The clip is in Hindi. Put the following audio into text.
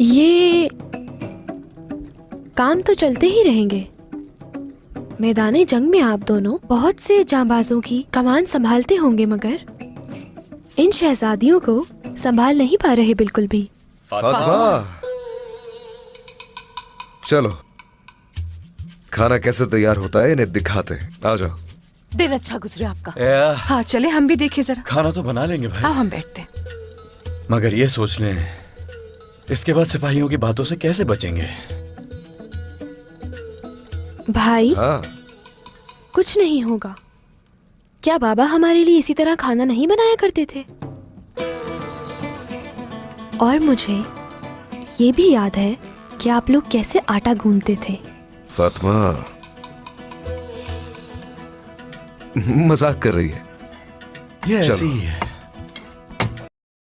ये काम तो चलते ही रहेंगे। मैदाने जंग में आप दोनों बहुत से जांबाजों की कमान संभालते होंगे, मगर इन शहजादियों को संभाल नहीं पा रहे बिल्कुल भी। फातिमा, चलो खाना कैसे तैयार होता है इन्हें दिखाते हैं। आ जाओ। दिन अच्छा गुजरे आपका। हाँ चले हम भी देखें जरा। खाना तो बना लेंगे भाई। हाँ हम बैठते हैं। मगर ये सोच लें इसके बाद सिपाहियों की बातों से कैसे बचेंगे। भाई हाँ। कुछ नहीं होगा। क्या बाबा हमारे लिए इसी तरह खाना नहीं बनाया करते थे? और मुझे ये भी याद है कि आप लोग कैसे आटा गूंथते थे। फातिमा मजाक कर रही है। ये ऐसी ही है।